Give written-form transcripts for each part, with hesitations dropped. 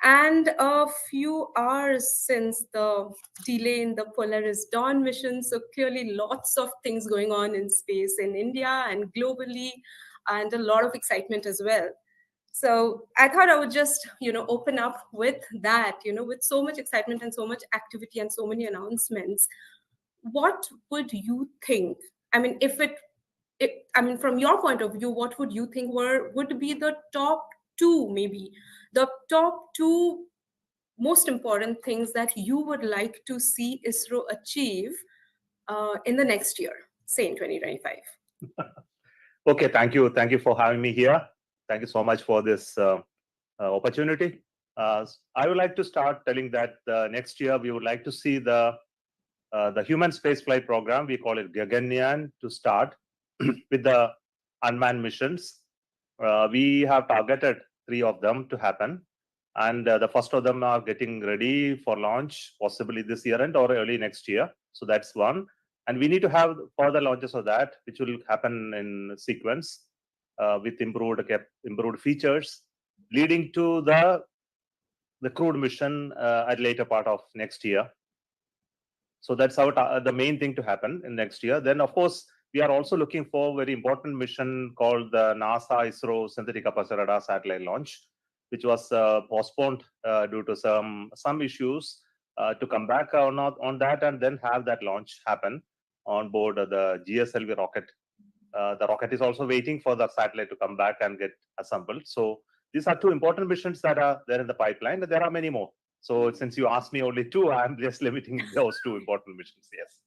And a few hours since the delay in the Polaris Dawn mission. So clearly lots of things going on in space in India and globally, and a lot of excitement as well. So I thought I would just, open up with that, with so much excitement and so much activity and so many announcements. What would you think? I mean, I mean, from your point of view, what would you think would be the top two, maybe the top two most important things that you would like to see ISRO achieve in the next year, say in 2025? Okay, thank you. Thank you for having me here. Thank you so much for this opportunity. I would like to start telling that next year we would like to see the human spaceflight program, we call it Gaganyaan, to start with the unmanned missions. We have targeted 3 of them to happen, and the first of them are getting ready for launch, possibly this year and or early next year. So that's one. And we need to have further launches of that, which will happen in sequence with improved features, leading to the crewed mission at later part of next year. So that's how the main thing to happen in next year. Then, of course, we are also looking for a very important mission called the NASA ISRO Synthetic Aperture Radar Satellite Launch, which was postponed due to some issues to come back on that and then have that launch happen on board the GSLV rocket. The rocket is also waiting for the satellite to come back and get assembled. So these are 2 important missions that are there in the pipeline. There are many more. So since you asked me only 2, I'm just limiting those 2 important missions. Yes.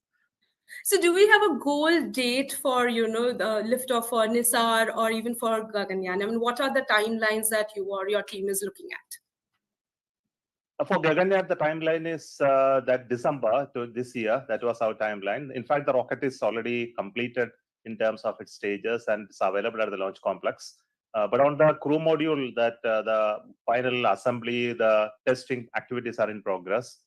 So do we have a goal date for, the liftoff for Nisar or even for Gaganyaan? I mean, what are the timelines that you or your team is looking at? For Gaganyaan, the timeline is that December to this year. That was our timeline. In fact, the rocket is already completed in terms of its stages and it's available at the launch complex. But on the crew module, that the final assembly, the testing activities are in progress.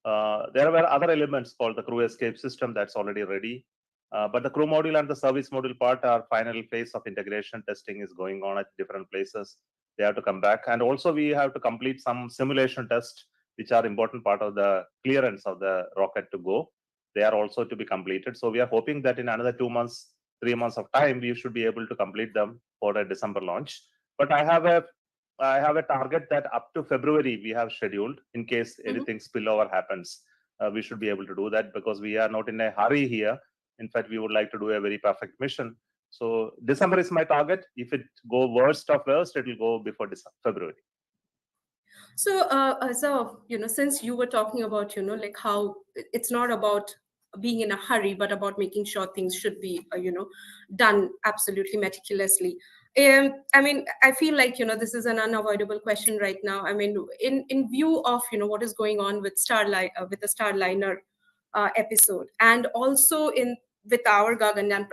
There were other elements called the crew escape system that's already ready. But the crew module and the service module part, our final phase of integration testing is going on at different places. They have to come back. And also we have to complete some simulation tests, which are important part of the clearance of the rocket to go. They are also to be completed. So we are hoping that in another 2 months, 3 months of time, we should be able to complete them for a December launch. But I have a target that up to February we have scheduled in case anything spillover happens. We should be able to do that because we are not in a hurry here. In fact, we would like to do a very perfect mission. So December is my target. If it go worst of worst, it will go before February. So, since you were talking about, like how it's not about being in a hurry, but about making sure things should be, done absolutely meticulously. I mean, I feel like, this is an unavoidable question right now. I mean, in view of, what is going on with with the Starliner episode, and also with our Gaganyaan,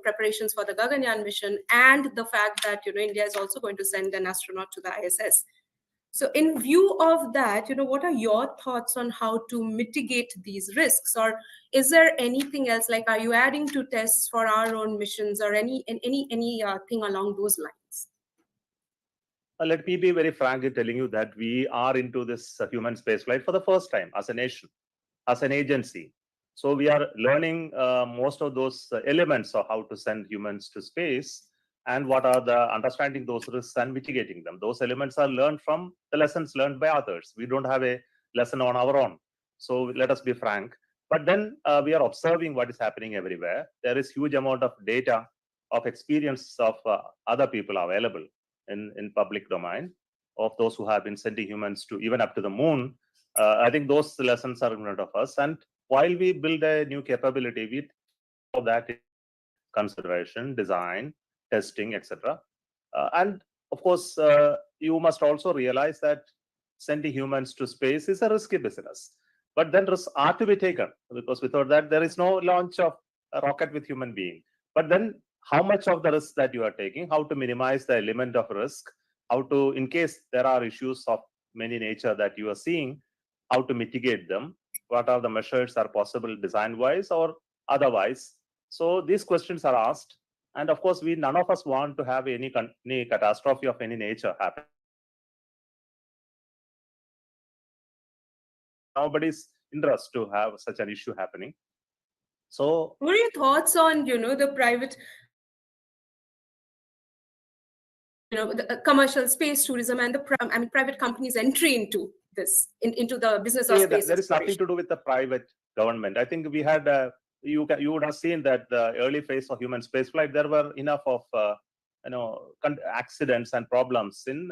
preparations for the Gaganyaan mission, and the fact that, India is also going to send an astronaut to the ISS. So in view of that, what are your thoughts on how to mitigate these risks? Or is there anything else, like are you adding to tests for our own missions or any thing along those lines? Let me be very frank in telling you that we are into this human spaceflight for the first time as a nation, as an agency. So we are learning most of those elements of how to send humans to space and what are the understanding those risks and mitigating them. Those elements are learned from the lessons learned by others. We don't have a lesson on our own. So let us be frank. But then we are observing what is happening everywhere. There is huge amount of data of experience of other people available in public domain of those who have been sending humans to even up to the moon. I think those lessons are in front of us. And while we build a new capability, we all that consideration, design, testing, etc. And of course, you must also realize that sending humans to space is a risky business. But then risks are to be taken because without that, there is no launch of a rocket with human being. But then how much of the risk that you are taking, how to minimize the element of risk, how to, in case there are issues of many nature that you are seeing, how to mitigate them, what are the measures are possible design-wise or otherwise. So these questions are asked. And of course, none of us want to have any catastrophe of any nature happen. nobody's interest to have such an issue happening. So, what are your thoughts on, the private, the commercial space tourism and private companies' entry into this, into the business of space there is nothing exploration? to do with the private government. I think we had, you would have seen that the early phase of human spaceflight, there were enough of accidents and problems in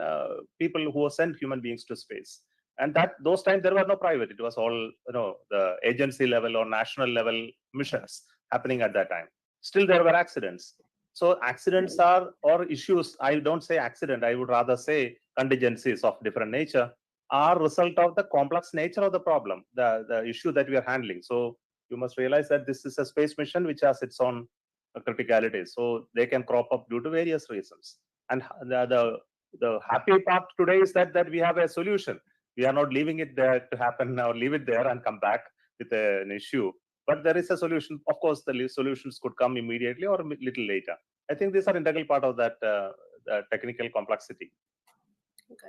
people who sent human beings to space. And those times there were no private. It was all the agency level or national level missions happening at that time. Still there were accidents. So accidents are, or issues, I don't say accident, I would rather say contingencies of different nature, are result of the complex nature of the problem, the issue that we are handling. So you must realize that this is a space mission which has its own criticality. So they can crop up due to various reasons. And the happy part today is that we have a solution. We are not leaving it there to happen or leave it there and come back with an issue. But there is a solution. Of course, the solutions could come immediately or a little later. I think these are integral part of that technical complexity. Okay.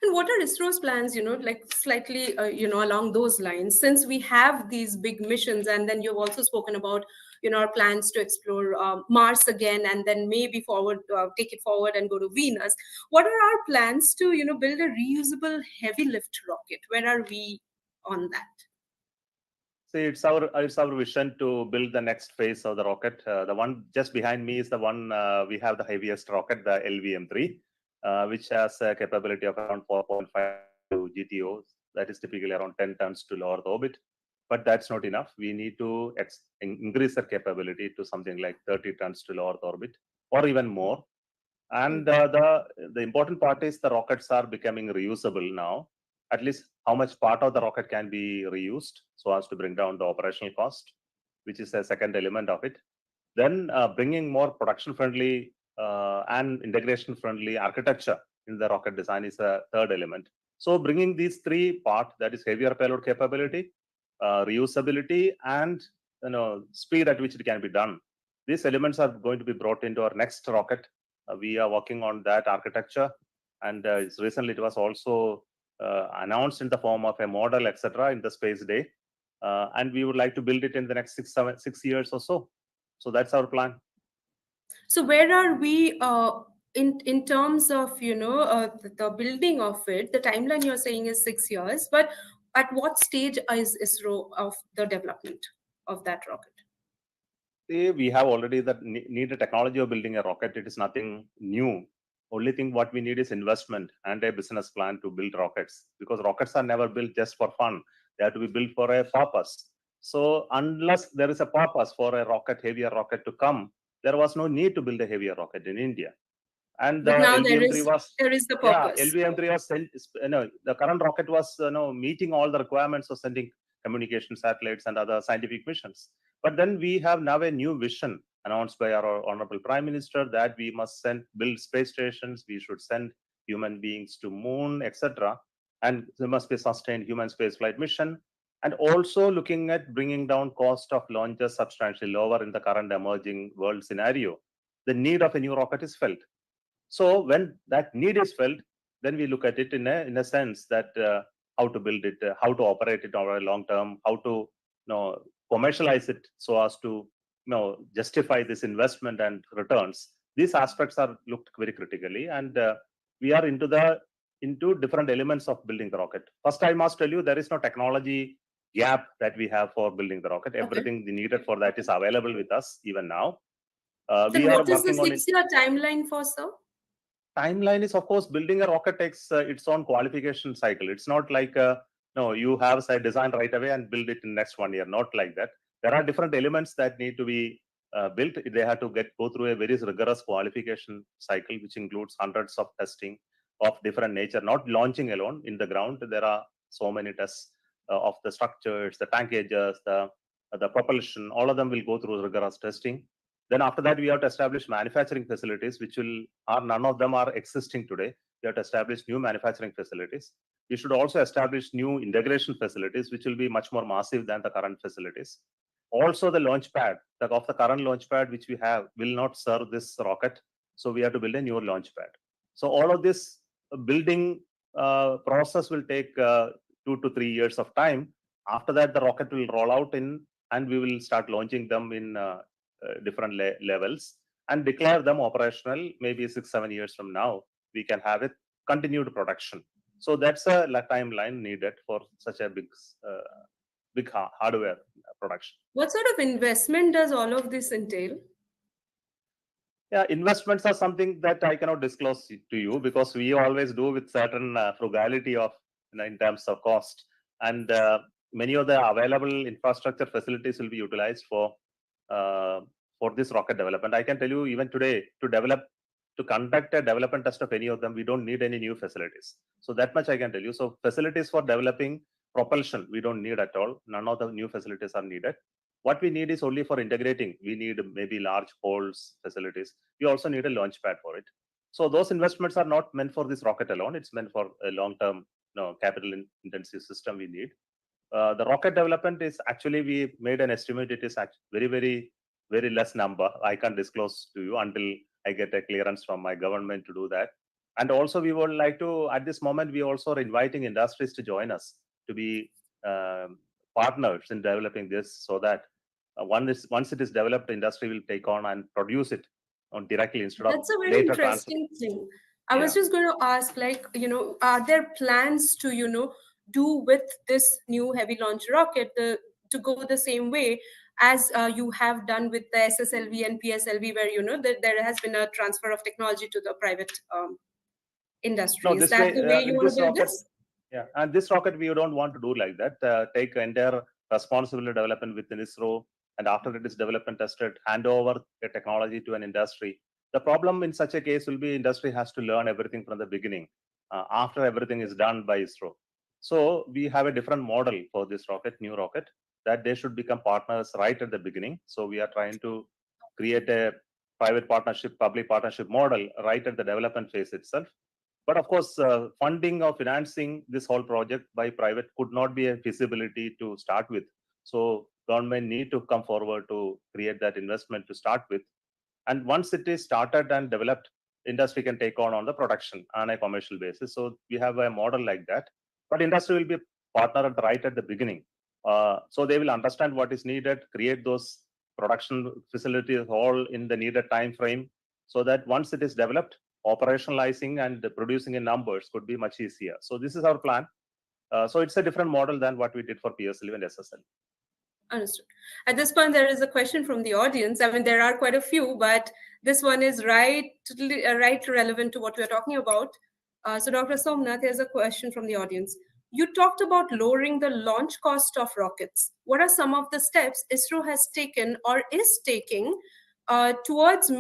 And what are ISRO's plans, like slightly, along those lines, since we have these big missions, and then you've also spoken about, our plans to explore Mars again, and then maybe take it forward and go to Venus. What are our plans to, build a reusable heavy lift rocket? Where are we on that? See, it's our vision to build the next phase of the rocket. The one just behind me is the one we have the heaviest rocket, the LVM-3. Which has a capability of around 4.5 GTO. That is typically around 10 tons to low Earth orbit. But that's not enough. We need to increase the capability to something like 30 tons to low Earth orbit, or even more. And the important part is the rockets are becoming reusable now. At least how much part of the rocket can be reused so as to bring down the operational cost, which is a second element of it. Then bringing more production-friendly and integration-friendly architecture in the rocket design is a third element. So bringing these three parts, that is heavier payload capability, reusability, and speed at which it can be done. These elements are going to be brought into our next rocket. We are working on that architecture, and recently it was also announced in the form of a model, etc., in the Space Day. And we would like to build it in the next 6 years or so. So that's our plan. So where are we in terms of the building of it? The timeline you're saying is 6 years, but at what stage is ISRO of the development of that rocket? We have already need a technology of building a rocket. It is nothing new. Only thing what we need is investment and a business plan to build rockets, because rockets are never built just for fun. They have to be built for a purpose. So unless there is a purpose for a heavier rocket to come, there was no need to build a heavier rocket in India. And but now LVM-3 there is the purpose. LVM-3 was the current rocket was meeting all the requirements of sending communication satellites and other scientific missions. But then we have now a new vision announced by our Honorable Prime Minister that we must build space stations, we should send human beings to moon, etc. And there must be a sustained human spaceflight mission. And also looking at bringing down cost of launches substantially lower in the current emerging world scenario. The need of a new rocket is felt. So when that need is felt, then we look at it in a sense that how to build it, how to operate it over a long term, how to commercialize it so as to justify this investment and returns. These aspects are looked very critically, and we are into different elements of building the rocket. First, I must tell you there is no technology gap that we have for building the rocket. Everything needed for that is available with us even now. Then what is the 6-year timeline for, sir? Timeline is, of course, building a rocket takes its own qualification cycle. It's not like you have a design right away and build it in next 1 year. Not like that. There are different elements that need to be built. They have to go through a very rigorous qualification cycle, which includes hundreds of testing of different nature. Not launching alone in the ground. There are so many tests of the structures, the tankages, the propulsion. All of them will go through rigorous testing. Then after that, we have to establish manufacturing facilities, none of them are existing today. We have to establish new manufacturing facilities. We should also establish new integration facilities, which will be much more massive than the current facilities. Also, the launch pad of the current launch pad, which we have, will not serve this rocket. So we have to build a new launch pad. So all of this building process will take 2 to 3 years of time. After that, the rocket will roll out and we will start launching them in different levels and declare them operational. Maybe 6-7 years from now, we can have it continued production. So that's a timeline needed for such a big hardware production. What sort of investment does all of this entail? Yeah, investments are something that I cannot disclose to you because we always do with certain frugality of in terms of cost, and many of the available infrastructure facilities will be utilized uh, for this rocket development. I can tell you even today to conduct a development test of any of them, we don't need any new facilities. So that much I can tell you. So facilities for developing propulsion, we don't need at all. None of the new facilities are needed. What we need is only for integrating. We need maybe large holes facilities. We also need a launch pad for it. So those investments are not meant for this rocket alone. It's meant for a long-term, capital intensive system we need. The rocket development is actually, we made an estimate. It is very, very, very less number. I can't disclose to you until I get a clearance from my government to do that. And also we would like to, at this moment, we also are inviting industries to join us to be partners in developing this, so that once it is developed, the industry will take on and produce it on directly instead of That's a very later transfer. interesting thing. I Yeah. was just going to ask, like, are there plans to, do with this new heavy launch rocket to go the same way as you have done with the SSLV and PSLV, where, there has been a transfer of technology to the private industry? No, Is this that way, the way you in want this to build rocket, this? yeah, and this rocket we don't want to do like that. Take entire responsibility development within ISRO, and after it is developed and tested, hand over the technology to an industry. The problem in such a case will be industry has to learn everything from the beginning after everything is done by ISRO. So we have a different model for this rocket, new rocket, that they should become partners right at the beginning. So we are trying to create a private partnership, public partnership model right at the development phase itself. But of course, funding or financing this whole project by private could not be a feasibility to start with. So government need to come forward to create that investment to start with. And once it is started and developed, industry can take on the production on a commercial basis. So we have a model like that. But industry will be a partner right at the beginning. So they will understand what is needed, create those production facilities all in the needed time frame, so that once it is developed, operationalizing and producing in numbers could be much easier. So this is our plan. So it's a different model than what we did for PSLV and SSL. Understood. At this point, there is a question from the audience. I mean, there are quite a few, but this one is right relevant to what we're talking about. So, Dr. Somnath, there's a question from the audience. You talked about lowering the launch cost of rockets. What are some of the steps ISRO has taken or is taking towards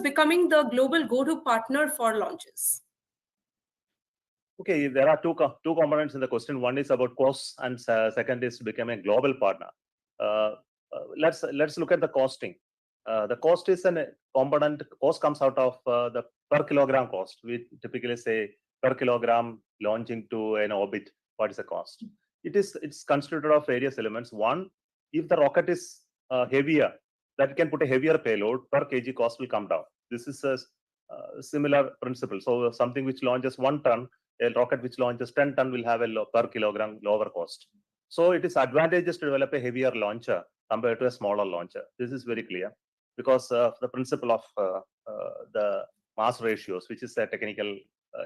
becoming the global go-to partner for launches? Okay, there are two components in the question. One is about costs, and second is to become a global partner. Let's look at the costing. The cost is a component. Cost comes out of the per kilogram cost. We typically say per kilogram launching to an orbit. What is the cost? It's constituted of various elements. One, if the rocket is heavier, that can put a heavier payload, per kg cost will come down. This is a similar principle. So something which launches 1 ton, a rocket which launches 10 ton will have a per kilogram lower cost. So it is advantageous to develop a heavier launcher compared to a smaller launcher. This is very clear because of the principle of the mass ratios, which is a technical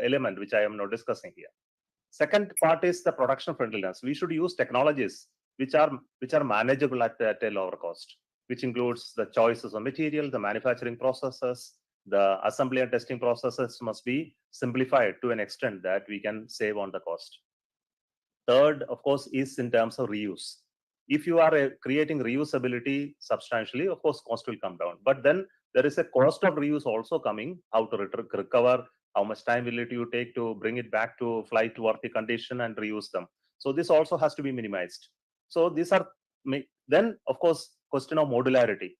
element which I am not discussing here. Second part is the production friendliness. We should use technologies which are manageable at a lower cost, which includes the choices of material, the manufacturing processes, the assembly and testing processes must be simplified to an extent that we can save on the cost. Third, of course, is in terms of reuse. If you are creating reusability substantially, of course, cost will come down. But then there is a cost of reuse also coming, how to recover, how much time will it you take to bring it back to flight-worthy condition and reuse them. So this also has to be minimized. So these are, then of course, question of modularity.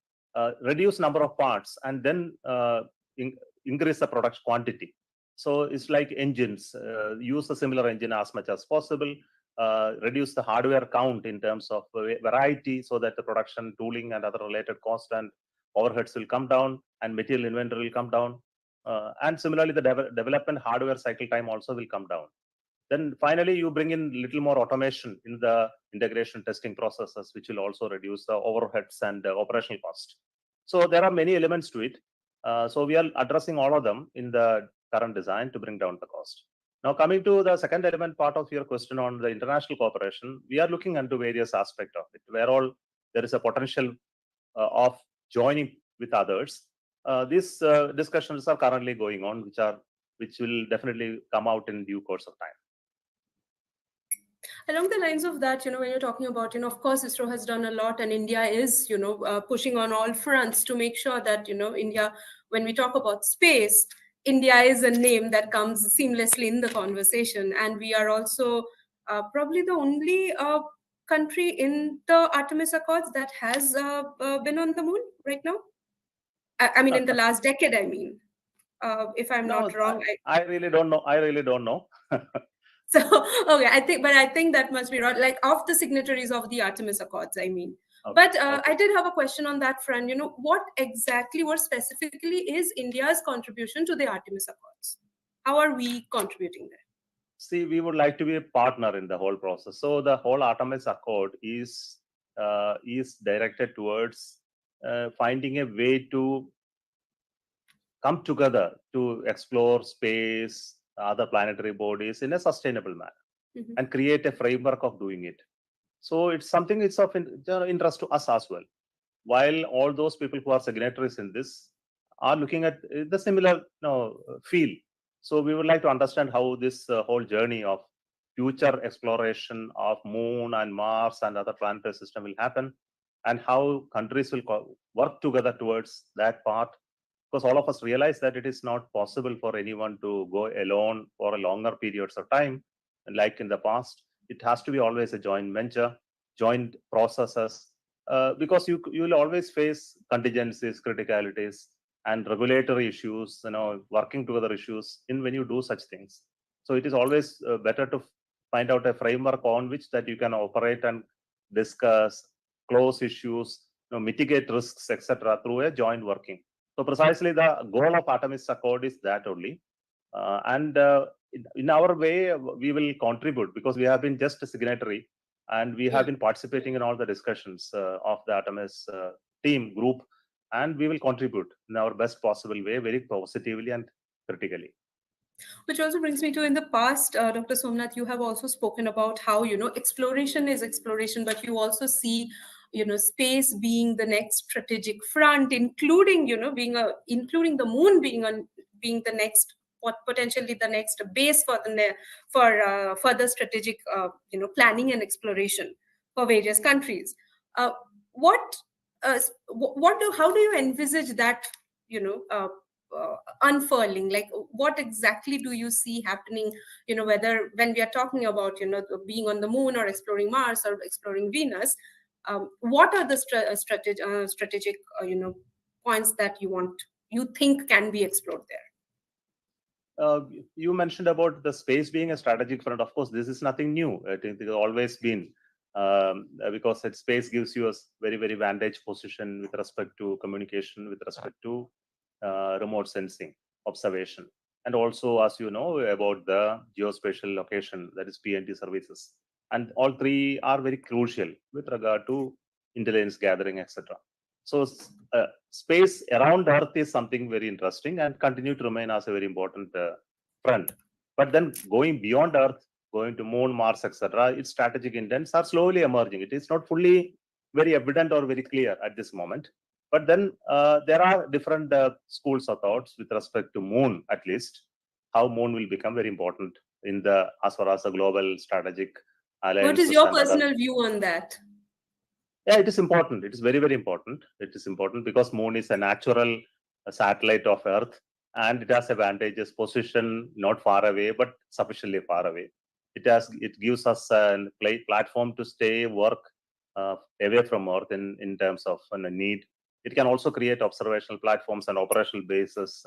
Reduce number of parts and then increase the product quantity. So it's like engines, use a similar engine as much as possible, reduce the hardware count in terms of variety so that the production, tooling and other related costs and overheads will come down and material inventory will come down. And similarly, the development hardware cycle time also will come down. Then finally, you bring in little more automation in the integration testing processes, which will also reduce the overheads and operational cost. So there are many elements to it. So we are addressing all of them in the current design to bring down the cost. Now, coming to the second element part of your question on the international cooperation, we are looking into various aspects of it, where all there is a potential of joining with others. These discussions are currently going on, which will definitely come out in due course of time. Along the lines of that, when you're talking about, of course, ISRO has done a lot, and India is, pushing on all fronts to make sure that, India, when we talk about space, India is a name that comes seamlessly in the conversation. And we are also probably the only country in the Artemis Accords that has been on the moon right now. I mean, in the last decade, I mean, if I'm not wrong. I really don't know. I really don't know. So, okay, I think that must be right. Like, of the signatories of the Artemis Accords, I mean. Okay, but okay. I did have a question on that front. What specifically is India's contribution to the Artemis Accords? How are we contributing there? See, we would like to be a partner in the whole process. So the whole Artemis Accord is directed towards finding a way to come together to explore space, other planetary bodies in a sustainable manner, and create a framework of doing it. So it's something it's of interest to us as well. While all those people who are signatories in this are looking at the similar field. So we would like to understand how this whole journey of future exploration of Moon and Mars and other planetary system will happen, and how countries will work together towards that part. Because all of us realize that it is not possible for anyone to go alone for a longer periods of time. And like in the past, it has to be always a joint venture, joint processes, because you will always face contingencies, criticalities, and regulatory issues, working together issues when you do such things. So it is always better to find out a framework on which that you can operate and discuss, close issues, mitigate risks, etc., through a joint working. So precisely the goal of Artemis Accord is that only. In our way, we will contribute because we have been just a signatory, and we have been participating in all the discussions of the Artemis team group, and we will contribute in our best possible way, very positively and critically. Which also brings me to, in the past, Dr. Somnath, you have also spoken about how, exploration is exploration, but you also see, space being the next strategic front, including, including the moon being the next, potentially the next base for further strategic, planning and exploration for various countries. How do you envisage that, unfurling? Like, what exactly do you see happening, whether when we are talking about, being on the moon or exploring Mars or exploring Venus, what are the strategic points that you think can be explored there? You mentioned about the space being a strategic front. Of course, this is nothing new. I think it has always been, because space gives you a very, very vantage position with respect to communication, with respect to remote sensing, observation, and also, as you know, about the geospatial location, that is PNT services. And all three are very crucial with regard to intelligence gathering, etc. So space around Earth is something very interesting and continue to remain as a very important front. But then going beyond Earth, going to Moon, Mars, etc., its strategic intents are slowly emerging. It is not fully very evident or very clear at this moment. But then there are different schools of thoughts with respect to Moon, at least, how Moon will become very important as far as the global strategic alliance. What is your personal view on that? Yeah, it is important. It is very, very important. It is important because Moon is a natural satellite of Earth, and it has advantageous position, not far away, but sufficiently far away. It gives us a platform to work away from Earth in terms of need. It can also create observational platforms and operational bases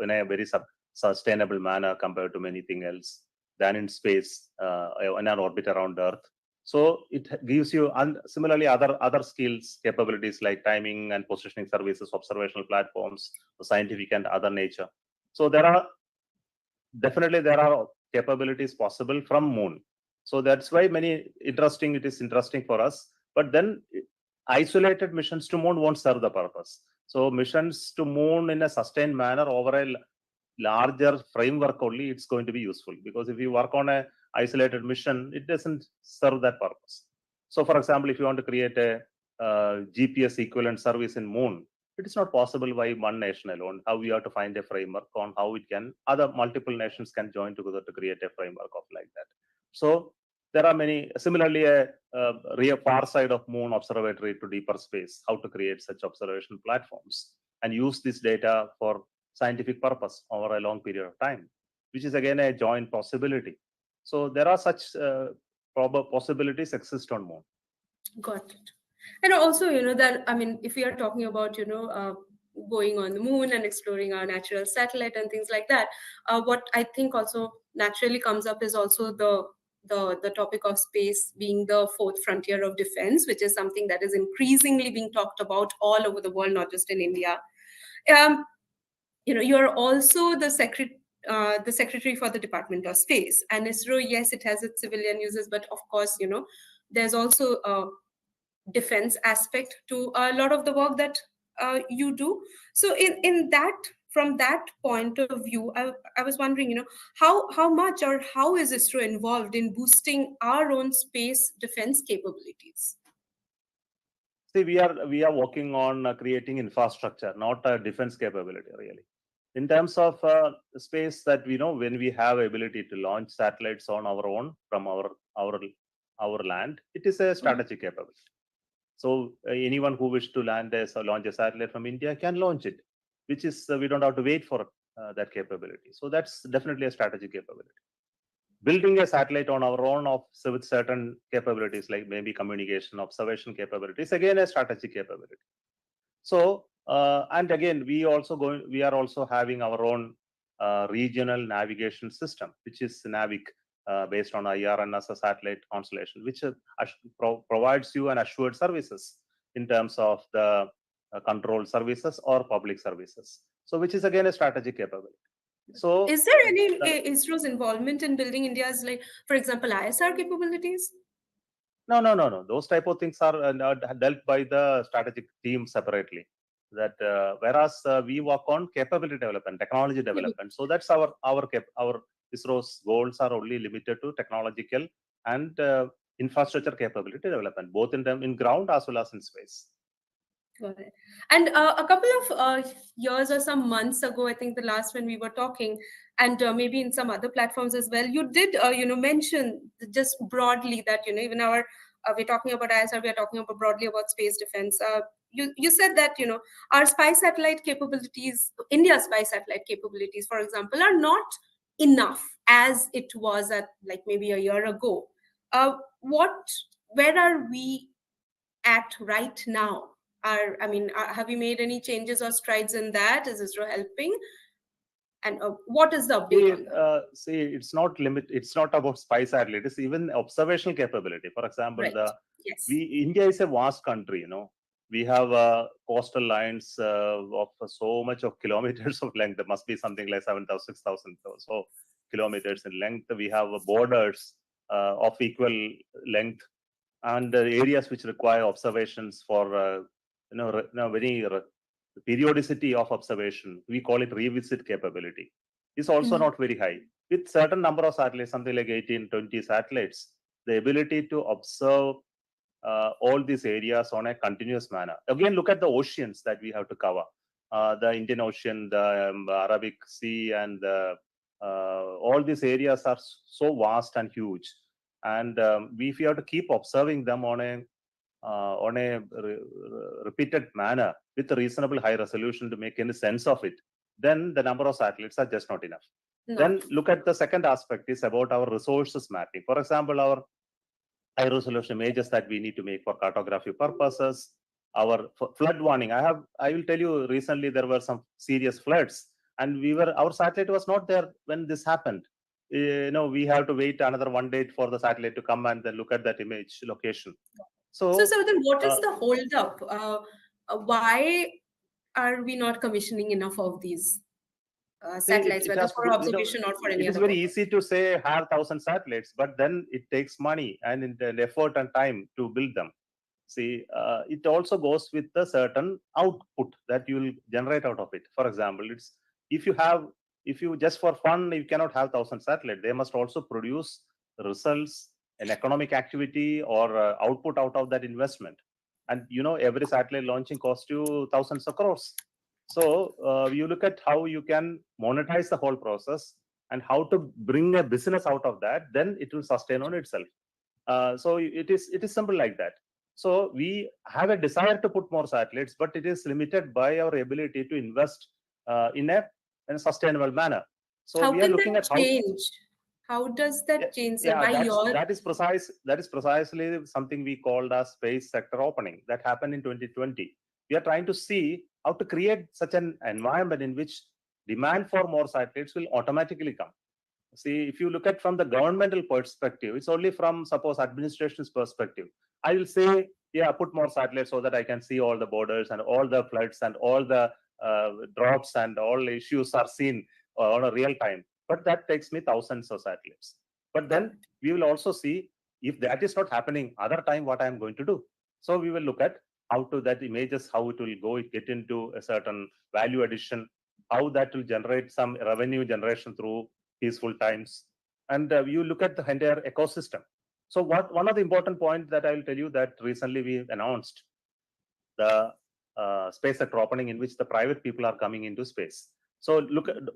in a very sustainable manner compared to anything else than in space in an orbit around Earth. So it gives you, similarly, other skills, capabilities like timing and positioning services, observational platforms, scientific and other nature. So there are capabilities possible from moon. So that's why it is interesting for us. But then isolated missions to moon won't serve the purpose. So missions to moon in a sustained manner over a larger framework only, it's going to be useful, because if you work on a isolated mission, it doesn't serve that purpose. So for example, if you want to create a GPS equivalent service in moon, it is not possible by one nation alone. How we have to find a framework on how it can, other multiple nations can join together to create a framework of like that. So there are many, similarly, a real far side of moon observatory to deeper space, how to create such observation platforms and use this data for scientific purpose over a long period of time, which is again a joint possibility. So there are such possibilities exist on moon. Got it. And also, that, I mean, if we are talking about, going on the moon and exploring our natural satellite and things like that, what I think also naturally comes up is also the topic of space being the fourth frontier of defense, which is something that is increasingly being talked about all over the world, not just in India. You're also the secretary for the Department of Space, and ISRO. Yes, it has its civilian uses, but of course, there's also a defense aspect to a lot of the work that you do. So, from that point of view, I was wondering, how much or how is ISRO involved in boosting our own space defense capabilities? See, we are working on creating infrastructure, not a defense capability, really. In terms of space, that we know, when we have ability to launch satellites on our own from our land, it is a strategic capability. So anyone who wishes to launch a satellite from India can launch it, which is we don't have to wait for that capability. So that's definitely a strategic capability. Building a satellite on our own with certain capabilities, like maybe communication, observation capabilities, again a strategic capability. So and again, we are also having our own regional navigation system, which is NAVIC, based on IRN as a satellite constellation, which provides you an assured services in terms of the control services or public services. So which is again a strategic capability. So is there any ISRO's involvement in building India's, like, for example, ISR capabilities? No. Those type of things are dealt by the strategic team separately. That whereas we work on capability development, technology development. So that's our ISRO's goals are only limited to technological and infrastructure capability development, both in ground as well as in space. Got it. And a couple of years or some months ago, I think the last when we were talking, and maybe in some other platforms as well, you did, mention just broadly that, even we're talking about ISR, we're talking about broadly about space defense. You said that, our spy satellite capabilities, India's spy satellite capabilities, for example, are not enough as it was at like maybe a year ago. Where are we at right now? Have you made any changes or strides in that? Is ISRO helping? And what is the update on that? See, it's not about spy satellite. It's even observational capability. For example, Right. Yes. India is a vast country. We have coastal lines of so much of kilometers of length. There must be something like 7,000, 6,000 or so kilometers in length. We have borders of equal length, and areas which require observations for very periodicity of observation. We call it revisit capability. Is also not very high. With certain number of satellites, something like 18, 20 satellites, the ability to observe all these areas on a continuous manner. Again, look at the oceans that we have to cover. The Indian Ocean, the Arabic Sea, and all these areas are so vast and huge. And if you have to keep observing them on a repeated manner with a reasonable high resolution to make any sense of it, then the number of satellites are just not enough. No. Then look at the second aspect is about our resources mapping. For example, our high resolution images that we need to make for cartography purposes, our flood warning. I will tell you, recently there were some serious floods, and our satellite was not there when this happened. We have to wait another 1 day for the satellite to come and then look at that image location. So then what is the holdup? Why are we not commissioning enough of these? satellites, It whether has to for be, observation or for any it is other very purpose. easy to say have 1,000 satellites, but then it takes money and effort and time to build them. See, it also goes with a certain output that you will generate out of it. For example, it's if you just for fun, you cannot have 1,000 satellites. They must also produce results, an economic activity or output out of that investment. And every satellite launching costs you thousands of crores. So you look at how you can monetize the whole process and how to bring a business out of that, then it will sustain on itself. So it is simple like that. So we have a desire to put more satellites, but it is limited by our ability to invest in a sustainable manner. So How we are can looking that at how. change? How does that change? Say, Yeah, by your that is precisely something we called as space sector opening that happened in 2020. We are trying to see how to create such an environment in which demand for more satellites will automatically come. See, if you look at from the governmental perspective, it's only from suppose administration's perspective. I will say, yeah, put more satellites so that I can see all the borders and all the floods and all the drops and all issues are seen on a real time. But that takes me thousands of satellites. But then we will also see if that is not happening other time, what I am going to do. So we will look at how to that images, how it will go, get into a certain value addition, how that will generate some revenue generation through peaceful times, and you look at the entire ecosystem. So one of the important points that I will tell you that recently we announced the space sector opening in which the private people are coming into space. So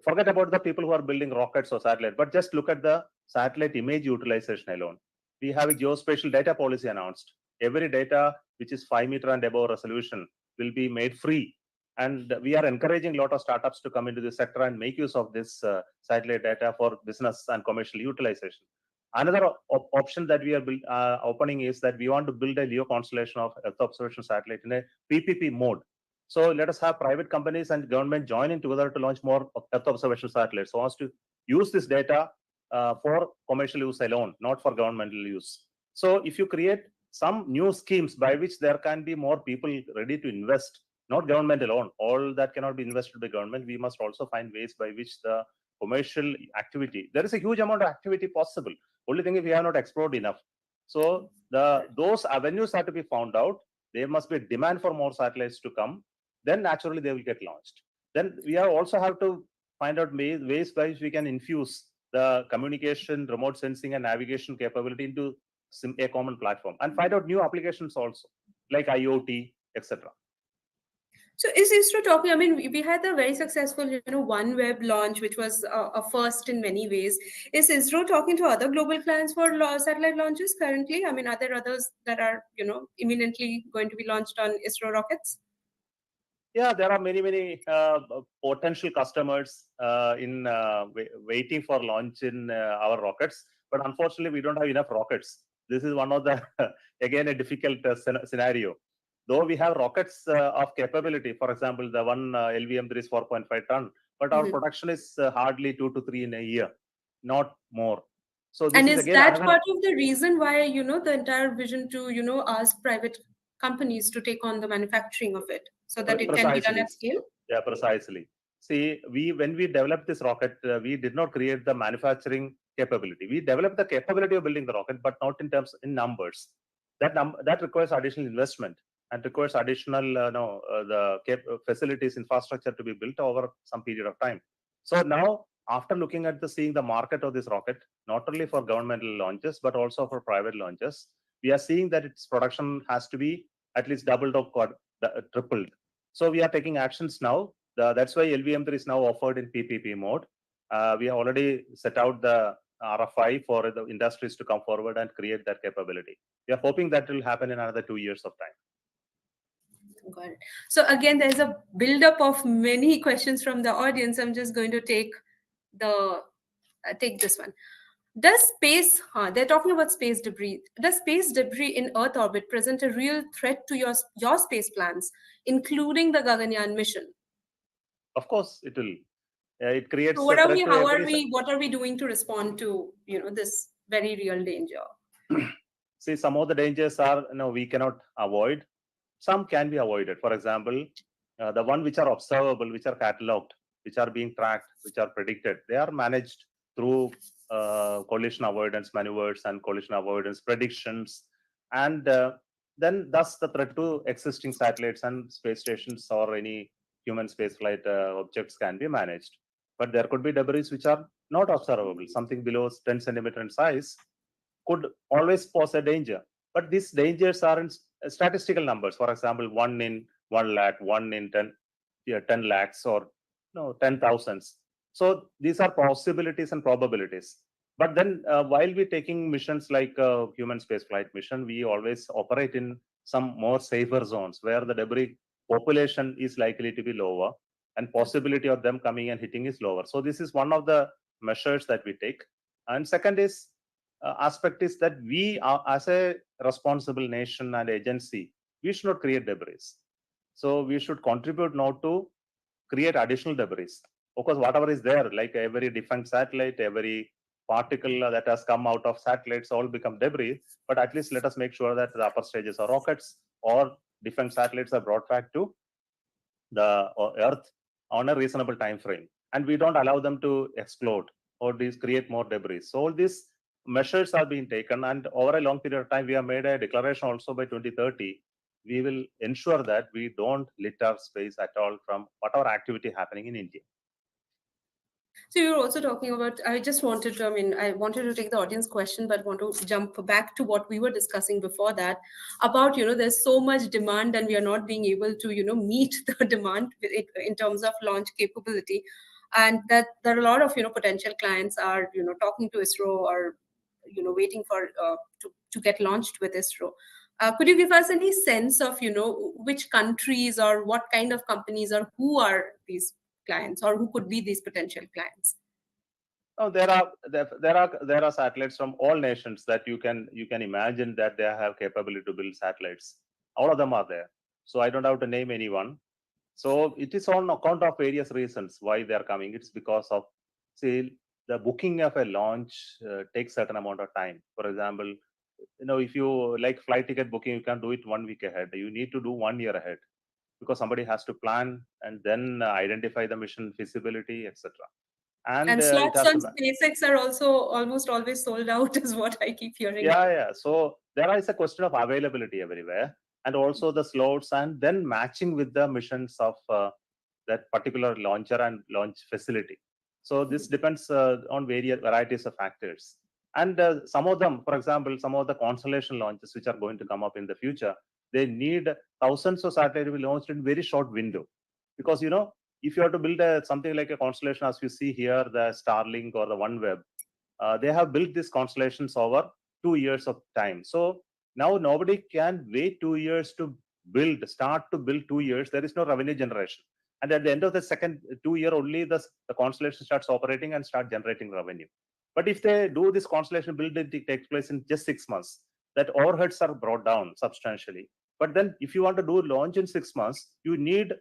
forget about the people who are building rockets or satellite, but just look at the satellite image utilization alone. We have a geospatial data policy announced. Every data which is 5 meter and above resolution will be made free. And we are encouraging a lot of startups to come into this sector and make use of this satellite data for business and commercial utilization. Another option that we are opening is that we want to build a LEO constellation of Earth observation satellite in a PPP mode. So let us have private companies and government joining together to launch more Earth observation satellites. So wants to use this data for commercial use alone, not for governmental use. So if you create some new schemes by which there can be more people ready to invest, not government alone, all that cannot be invested by government. We must also find ways by which the commercial activity, there is a huge amount of activity possible. Only thing is we have not explored enough. So those avenues have to be found out. There must be a demand for more satellites to come. Then naturally they will get launched. Then we also have to find out ways by which we can infuse the communication, remote sensing, and navigation capability into a common platform, and find out new applications also, like IoT, etc. So is ISRO talking? I mean, we had a very successful, OneWeb launch, which was a first in many ways. Is ISRO talking to other global clients for satellite launches currently? I mean, are there others that are, imminently going to be launched on ISRO rockets? Yeah, there are many potential customers in waiting for launch in our rockets, but unfortunately, we don't have enough rockets. This is one of the again a difficult scenario. Though we have rockets of capability, for example, the one LVM-3 is 4.5 ton, but our production is hardly 2 to 3 in a year, not more. So this And is is again that another. part of the reason why, the entire vision to, ask private companies to take on the manufacturing of it so that it can be done Precisely. at scale? Yeah, precisely. See, when we developed this rocket, we did not create the manufacturing capability. We developed the capability of building the rocket, but not in numbers. That requires additional investment and requires additional facilities, infrastructure to be built over some period of time. So now, after looking at seeing the market of this rocket, not only for governmental launches but also for private launches, we are seeing that its production has to be at least doubled or tripled. So we are taking actions now. That's why LVM-3 is now offered in PPP mode. We have already set out the RFI for the industries to come forward and create that capability. We are hoping that will happen in another 2 years of time. Got it. So again, there's a buildup of many questions from the audience. I'm just going to take this one. Does space, they're talking about space debris. Does space debris in Earth orbit present a real threat to your space plans, including the Gaganyaan mission? Of course, it will. It creates So a threat to every. what are we doing to respond to, this very real danger? See, some of the dangers are, we cannot avoid. Some can be avoided. For example, the one which are observable, which are catalogued, which are being tracked, which are predicted, they are managed through collision avoidance maneuvers and collision avoidance predictions. And then thus the threat to existing satellites and space stations or any human spaceflight objects can be managed. But there could be debris which are not observable. Something below 10 centimeter in size could always pose a danger. But these dangers are in statistical numbers. For example, 1 in 1 lakh, 1 in 10, 10 lakhs, or 10,000s. So these are possibilities and probabilities. But then while we're taking missions like human spaceflight mission, we always operate in some more safer zones where the debris population is likely to be lower and possibility of them coming and hitting is lower. So this is one of the measures that we take. And second is aspect is that we are, as a responsible nation and agency, we should not create debris. So we should contribute not to create additional debris. Of course, whatever is there, like every defense satellite, every particle that has come out of satellites all become debris. But at least let us make sure that the upper stages of rockets or defense satellites are brought back to the Earth on a reasonable time frame. And we don't allow them to explode or create more debris. So all these measures are being taken, and over a long period of time, we have made a declaration also by 2030. We will ensure that we don't litter space at all from whatever activity happening in India. So you were also talking about, I just wanted to, I wanted to take the audience question, but want to jump back to what we were discussing before that about, there's so much demand and we are not being able to, meet the demand in terms of launch capability. And that there are a lot of, potential clients are, talking to ISRO or, waiting for, to get launched with ISRO. Could you give us any sense of, which countries or what kind of companies or who are these clients or who could be these potential clients? Oh, there are satellites from all nations that you can imagine that they have capability to build satellites. All of them are there. So I don't have to name anyone. So it is on account of various reasons why they are coming. It's because of, say, the booking of a launch takes certain amount of time. For example, if you like flight ticket booking, you can do it 1 week ahead. You need to do 1 year ahead because somebody has to plan and then identify the mission feasibility, etc. And It slots has on to. SpaceX are also almost always sold out, is what I keep hearing. Yeah. So there is a question of availability everywhere, and also the slots, and then matching with the missions of that particular launcher and launch facility. So this depends on various varieties of factors. And some of them, for example, some of the constellation launches which are going to come up in the future, they need thousands of satellites to be launched in very short window. Because, if you have to build something like a constellation, as you see here, the Starlink or the OneWeb, they have built these constellations over 2 years of time. So now nobody can wait 2 years to start to build 2 years. There is no revenue generation. And at the end of the second 2 year only, the constellation starts operating and start generating revenue. But if they do this constellation build, it takes place in just 6 months. That overheads are brought down substantially. But then if you want to do launch in 6 months, you need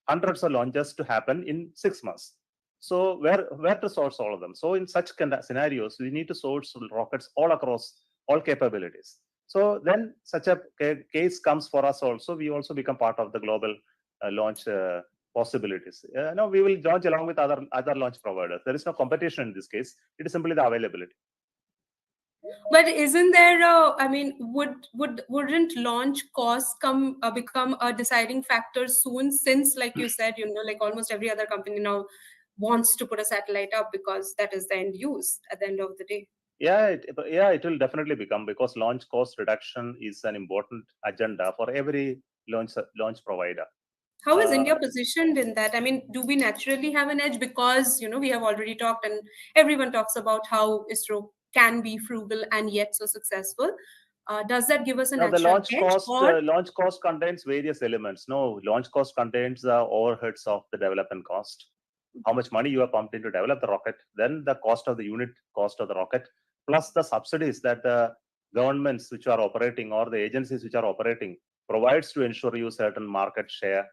hundreds of launches to happen in 6 months. So where to source all of them? So in such scenarios, we need to source rockets all across all capabilities. So then such a case comes for us also. We also become part of the global launch possibilities. Now we will launch along with other launch providers. There is no competition in this case. It is simply the availability. But isn't there wouldn't launch costs become a deciding factor soon, since like you said, like almost every other company now wants to put a satellite up because that is the end use at the end of the day? Yeah, it will definitely become, because launch cost reduction is an important agenda for every launch provider. How is India positioned in that? Do we naturally have an edge because we have already talked and everyone talks about how ISRO can be frugal and yet so successful? Does that give us a Now the natural edge? launch cost contains various elements. No, launch cost contains the overheads of the development cost, how much money you have pumped in to develop the rocket, then the cost of the unit cost of the rocket, plus the subsidies that the governments which are operating or the agencies which are operating provides to ensure you certain market share,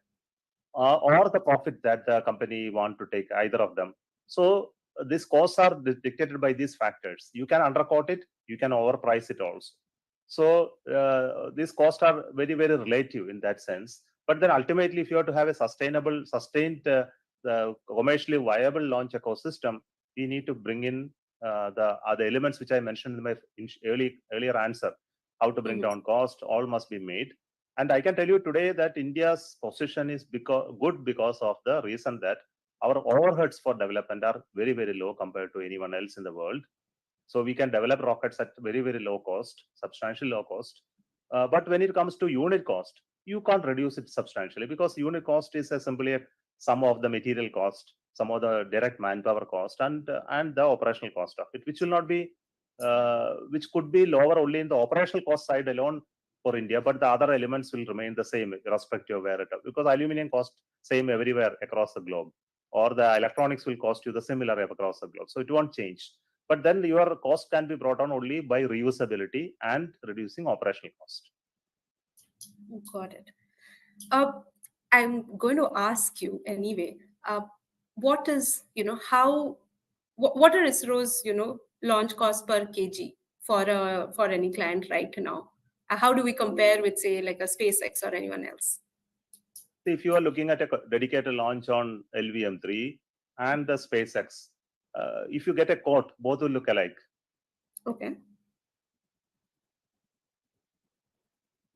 or the profit that the company want to take, either of them. So these costs are dictated by these factors. You can underquote it, you can overprice it also. So these costs are very, very relative in that sense. But then ultimately, if you have to have a sustained the commercially viable launch ecosystem, we need to bring in the other elements which I mentioned in my earlier answer. How to bring down cost, all must be made. And I can tell you today that India's position is good because of the reason that our overheads for development are very, very low compared to anyone else in the world. So we can develop rockets at very, very low cost, substantially low cost. But when it comes to unit cost, you can't reduce it substantially because unit cost is simply a sum of the material cost, some of the direct manpower cost, and the operational cost of it, which will not be, which could be lower only in the operational cost side alone for India, but the other elements will remain the same irrespective of where it is, because aluminum cost same everywhere across the globe, or the electronics will cost you the similar across the globe, so it won't change. But then your cost can be brought down only by reusability and reducing operational cost. Got it. I'm going to ask you anyway. What is, how? What are ISRO's, launch cost per kg for any client right now? How do we compare with, say, like a SpaceX or anyone else? If you are looking at a dedicated launch on LVM3 and the SpaceX, if you get a quote, both will look alike. Okay.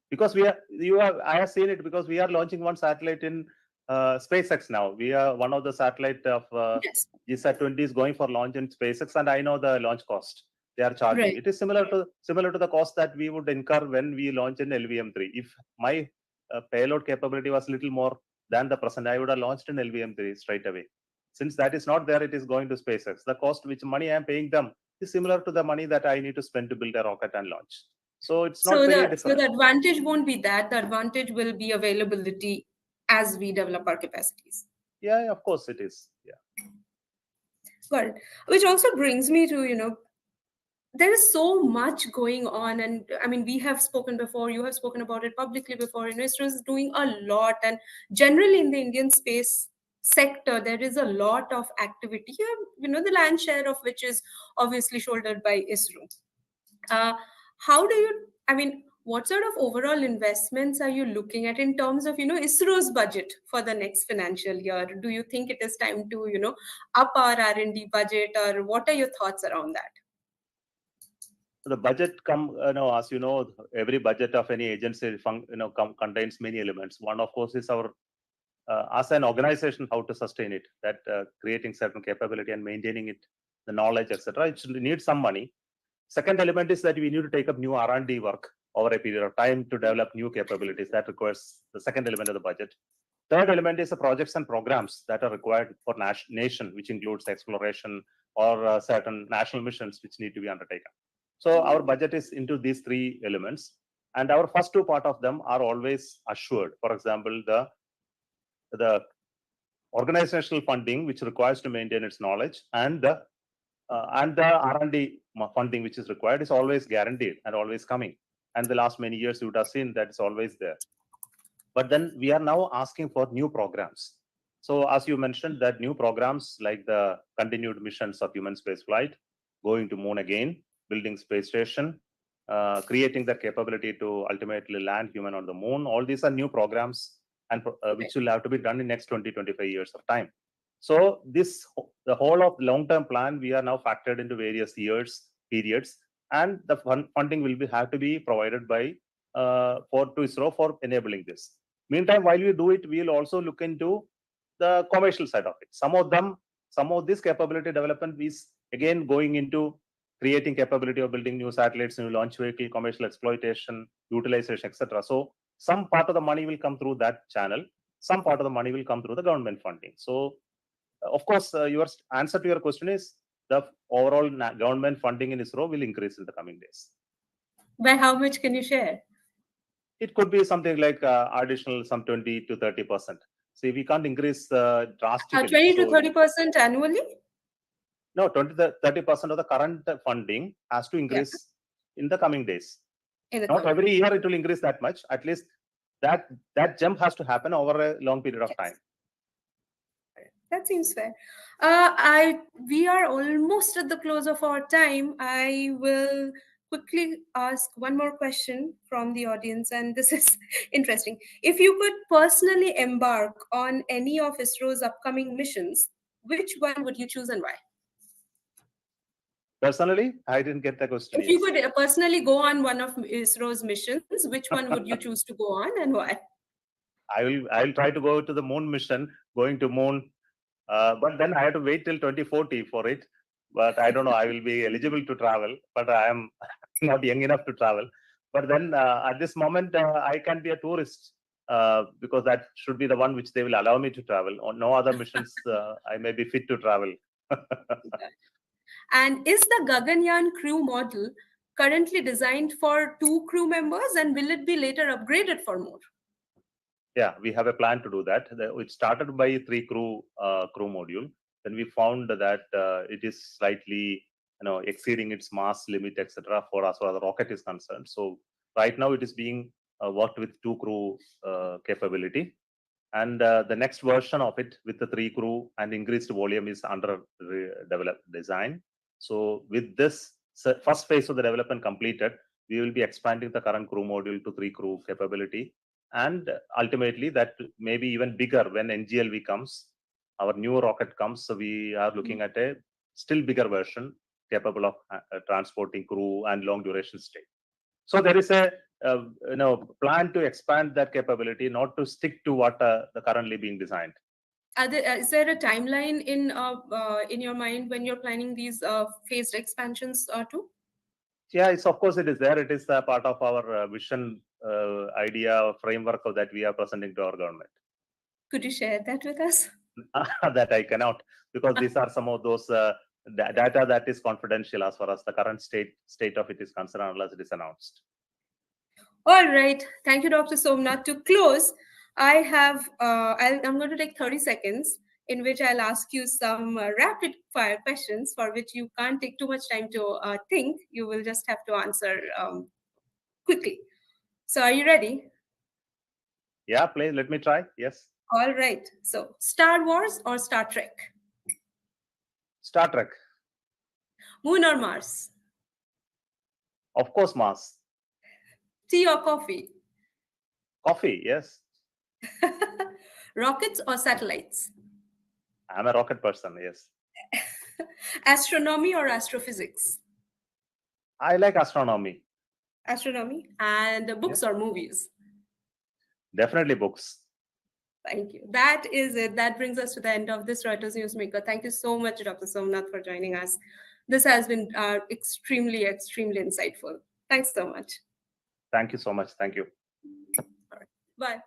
Because I have seen it because we are launching one satellite in SpaceX now. We are one of the satellite of Yes. GSAT-20 is going for launch in SpaceX, and I know the launch cost they are charging. Right. It is similar to the cost that we would incur when we launch in LVM3. If my payload capability was little more than the present, I would have launched in LVM3 straight away. Since that is not there, it is going to SpaceX. The cost which money I am paying them is similar to the money that I need to spend to build a rocket and launch. So it's not very different. So the advantage won't be that. The advantage will be availability as we develop our capacities. Yeah, of course it is. Yeah. Got it. Which also brings me to, there is so much going on. And I mean, we have spoken before, you have spoken about it publicly before. ISRO is doing a lot. And generally in the Indian space sector, there is a lot of activity, the land share of which is obviously shouldered by ISRO. How do you, I mean, what sort of overall investments are you looking at in terms of, ISRO's budget for the next financial year? Do you think it is time to, up our R&D budget, or what are your thoughts around that? The budget as you know, every budget of any agency contains many elements. One, of course, is our as an organization, how to sustain it, that creating certain capability and maintaining it, the knowledge, etc. It needs some money. Second element is that we need to take up new R&D work over a period of time to develop new capabilities. That requires the second element of the budget. Third element is the projects and programs that are required for nation, which includes exploration or certain national missions which need to be undertaken. So our budget is into these three elements, and our first two part of them are always assured. For example, the organizational funding which requires to maintain its knowledge, and the R&D funding which is required is always guaranteed and always coming. And the last many years you would have seen that it's always there. But then we are now asking for new programs. So as you mentioned, that new programs like the continued missions of human space flight, going to moon again, building space station, creating the capability to ultimately land human on the moon. All these are new programs, and which will have to be done in next 20-25 years of time. So the whole of long-term plan, we are now factored into various periods, and the funding will have to be provided by to ISRO for enabling this. Meantime, while we do it, we will also look into the commercial side of it. Some of this capability development is again going into creating capability of building new satellites, new launch vehicle, commercial exploitation, utilization, etc. So some part of the money will come through that channel. Some part of the money will come through the government funding. So, of course, your answer to your question is the overall government funding in ISRO will increase in the coming days. By how much can you share? It could be something like additional some 20 to 30%. See, we can't increase drastically. 20 to 30% annually? No, 20 to 30% of the current funding has to increase in the coming days. Not every year it will increase that much. At least that jump has to happen over a long period of time. That seems fair. We are almost at the close of our time. I will quickly ask one more question from the audience, and this is interesting. If you could personally embark on any of ISRO's upcoming missions, which one would you choose and why? Personally, I didn't get the question. If you could personally go on one of ISRO's missions, which one would you choose to go on and why? I will try to go to the moon mission, going to moon, but then I have to wait till 2040 for it. But I don't know, I will be eligible to travel, but I am not young enough to travel. But then at this moment, I can be a tourist because that should be the one which they will allow me to travel. On no other missions, I may be fit to travel. And is the Gaganyaan crew model currently designed for 2 crew members, and will it be later upgraded for more? Yeah, we have a plan to do that. It started by 3 crew module. Then we found that it is slightly, exceeding its mass limit, etc. for as far as the rocket is concerned. So right now it is being worked with 2 crew capability, and the next version of it with the 3 crew and increased volume is under developed design. So with this first phase of the development completed, we will be expanding the current crew module to 3 crew capability, and ultimately that may be even bigger when NGLV comes, our new rocket comes. So we are looking at a still bigger version capable of transporting crew and long duration stay. So there is a plan to expand that capability, not to stick to what currently being designed. Is there a timeline in your mind when you're planning these phased expansions too? Yeah, of course it is there. It is a part of our vision, idea, framework that we are presenting to our government. Could you share that with us? That I cannot, because these are some of those data that is confidential as far as the current state of it is concerned, unless it is announced. All right. Thank you, Dr. Somnath. To close, I'm going to take 30 seconds in which I'll ask you some rapid fire questions for which you can't take too much time to think. You will just have to answer quickly. So are you ready? Yeah, please, let me try. Yes. All right. So Star Wars or Star Trek? Star Trek. Moon or Mars? Of course, Mars. Tea or coffee? Coffee, yes. Rockets or satellites? I'm a rocket person, yes. Astronomy or astrophysics? I like astronomy. Astronomy. And books or movies? Definitely books. Thank you. That is it. That brings us to the end of this Reuters Newsmaker. Thank you so much, Dr. Somnath, for joining us. This has been extremely, extremely insightful. Thanks so much. Thank you so much. Thank you. All right. Bye.